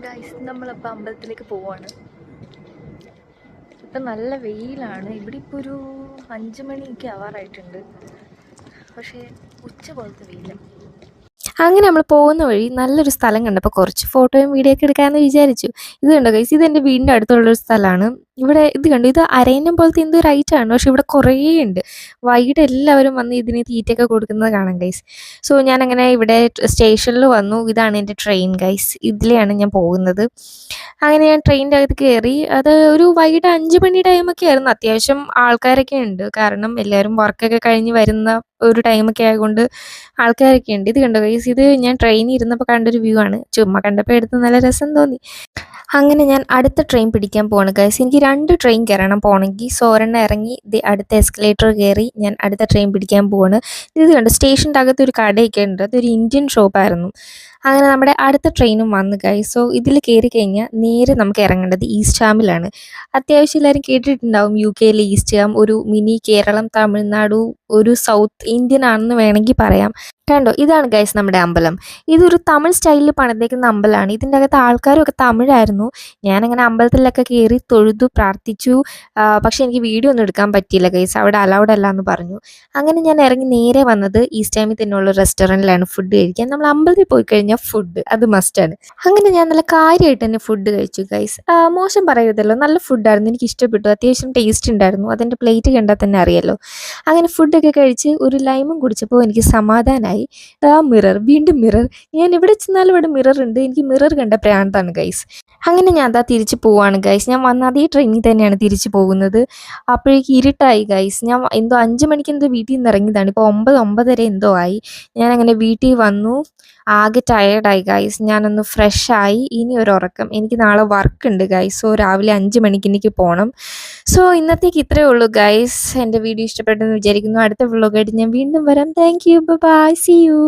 Guys നമ്മളപ്പോൾ അമ്പലത്തിലേക്ക് പോവാണ്. ഇപ്പം നല്ല വെയിലാണ്. ഇവിടെ ഇപ്പോൾ ഒരു 5 മണിയൊക്കെ ആവാറായിട്ടുണ്ട്. പക്ഷേ ഉച്ച പോലത്തെ വെയിലാണ്. അങ്ങനെ നമ്മൾ പോകുന്ന വഴി നല്ലൊരു സ്ഥലം കണ്ടപ്പോൾ കുറച്ച് ഫോട്ടോയും വീഡിയോ ഒക്കെ എടുക്കാമെന്ന് വിചാരിച്ചു. ഇത് കണ്ടോ ഗൈസ്, ഇത് എൻ്റെ വീടിൻ്റെ അടുത്തുള്ളൊരു സ്ഥലമാണ്. ഇവിടെ ഇത് കണ്ടു, ഇത് അരയന്നം പോലത്തെ എന്തോ റൈറ്റാണ്, പക്ഷെ ഇവിടെ കുറേ ഉണ്ട്. വൈകിട്ട് എല്ലാവരും വന്ന് ഇതിന് തീറ്റയൊക്കെ കൊടുക്കുന്നത് കാണാം ഗൈസ്. സോ ഞാനങ്ങനെ ഇവിടെ സ്റ്റേഷനിൽ വന്നു. ഇതാണ് എൻ്റെ ട്രെയിൻ ഗൈസ്, ഇതിലെയാണ് ഞാൻ പോകുന്നത്. അങ്ങനെ ഞാൻ ട്രെയിനിൻ്റെ അകത്ത് കയറി. അത് ഒരു വൈകിട്ട് 5 മണി ടൈമൊക്കെ ആയിരുന്നു. അത്യാവശ്യം ആൾക്കാരൊക്കെ ഉണ്ട്, കാരണം എല്ലാവരും വർക്കൊക്കെ കഴിഞ്ഞ് വരുന്ന ഒരു ടൈമൊക്കെ ആയതുകൊണ്ട് ആൾക്കാരൊക്കെ ഉണ്ട്. ഇത് കണ്ടോ ഗൈസ്, ഇത് ഞാൻ ട്രെയിനിൽ ഇരുന്നപ്പോൾ കണ്ടൊരു വ്യൂ ആണ്. ചുമ്മാ കണ്ടപ്പോൾ എടുത്ത് നല്ല രസം തോന്നി. അങ്ങനെ ഞാൻ അടുത്ത ട്രെയിൻ പിടിക്കാൻ പോവാണ് ഗൈസ്. എനിക്ക് 2 ട്രെയിൻ കയറണം പോകണമെങ്കിൽ. സോ ഒരെണ്ണം ഇറങ്ങി അടുത്ത എസ്കലേറ്റർ കയറി ഞാൻ അടുത്ത ട്രെയിൻ പിടിക്കാൻ പോവാണ്. ഇത് കണ്ടു, സ്റ്റേഷൻ്റെ അകത്ത് ഒരു കടയൊക്കെ ഉണ്ട്. അതൊരു ഇന്ത്യൻ ഷോപ്പായിരുന്നു. അങ്ങനെ നമ്മുടെ അടുത്ത ട്രെയിനും വന്നു ഗൈസ്. സോ ഇതിൽ കയറി കഴിഞ്ഞാൽ നേരെ നമുക്ക് ഇറങ്ങേണ്ടത് ഈസ്റ്റ് ഹാമിലാണ്. അത്യാവശ്യം എല്ലാവരും കേട്ടിട്ടുണ്ടാവും UK ഈസ്റ്റ് ഹാം ഒരു മിനി കേരളം, തമിഴ്നാടു, ഒരു സൗത്ത് ഇന്ത്യൻ ആണെന്ന് വേണമെങ്കിൽ പറയാം. കണ്ടോ, ഇതാണ് ഗൈസ് നമ്മുടെ അമ്പലം. ഇതൊരു തമിഴ് സ്റ്റൈലിൽ പണിതേക്കുന്ന അമ്പലമാണ്. ഇതിൻ്റെ അകത്ത് ആൾക്കാരൊക്കെ തമിഴായിരുന്നു. ഞാനങ്ങനെ അമ്പലത്തിലൊക്കെ കയറി തൊഴുതു പ്രാർത്ഥിച്ചു. പക്ഷേ എനിക്ക് വീഡിയോ ഒന്നും എടുക്കാൻ പറ്റിയില്ല ഗൈസ്, അവിടെ അലൗഡ് അല്ല എന്ന് പറഞ്ഞു. അങ്ങനെ ഞാൻ ഇറങ്ങി നേരെ വന്നത് ഈസ്റ്റ് ഹാമിൽ തന്നെയുള്ള റെസ്റ്റോറൻറ്റിലാണ് ഫുഡ് കഴിക്കാൻ. നമ്മൾ അമ്പലത്തിൽ പോയി കഴിഞ്ഞാൽ ഫുഡ് അത് മസ്റ്റാണ്. അങ്ങനെ ഞാൻ നല്ല കാര്യമായിട്ട് തന്നെ ഫുഡ് കഴിച്ചു ഗൈസ്. മോശം പറയരുതല്ലോ, നല്ല ഫുഡായിരുന്നു, എനിക്ക് ഇഷ്ടപ്പെട്ടു. അത്യാവശ്യം ടേസ്റ്റ് ഉണ്ടായിരുന്നു. അതിൻ്റെ പ്ലേറ്റ് കണ്ടാൽ തന്നെ അറിയാലോ. അങ്ങനെ ഫുഡൊക്കെ കഴിച്ച് ഒരു ലൈമും കുടിച്ചപ്പോൾ എനിക്ക് സമാധാനമായി. മിറർ, വീണ്ടും മിറർ. ഞാൻ എവിടെ ചെന്നാലും ഇവിടെ മിറർ ഉണ്ട്. എനിക്ക് മിറർ കണ്ട പ്രാന്താണ് ഗൈസ്. അങ്ങനെ ഞാൻ അതാ തിരിച്ച് പോവാണ് ഗൈസ്. ഞാൻ വന്ന അതേ ട്രെയിനിൽ തന്നെയാണ് തിരിച്ച് പോകുന്നത്. അപ്പോഴേക്ക് ഇരുട്ടായി ഗൈസ്. ഞാൻ എന്തോ 5 മണിക്ക് എന്തോ വീട്ടിൽ നിന്ന് ഇറങ്ങിയതാണ്. ഇപ്പോൾ 9-9:30 എന്തോ ആയി. ഞാനങ്ങനെ വീട്ടിൽ വന്നു. ആകെ ടയേർഡായി ഗൈസ്. ഞാനൊന്ന് ഫ്രഷായി. ഇനി ഒരു ഉറക്കം. എനിക്ക് നാളെ വർക്ക് ഉണ്ട് ഗൈസ്. സോ രാവിലെ 5 മണിക്ക് എനിക്ക് പോകണം. സോ ഇന്നത്തേക്ക് ഇത്രയേ ഉള്ളൂ ഗൈസ്. എൻ്റെ വീഡിയോ ഇഷ്ടപ്പെട്ടെന്ന് വിചാരിക്കുന്നു. അടുത്ത വ്ളോഗായിട്ട് ഞാൻ വീണ്ടും വരാം. Thank you, bye, see U.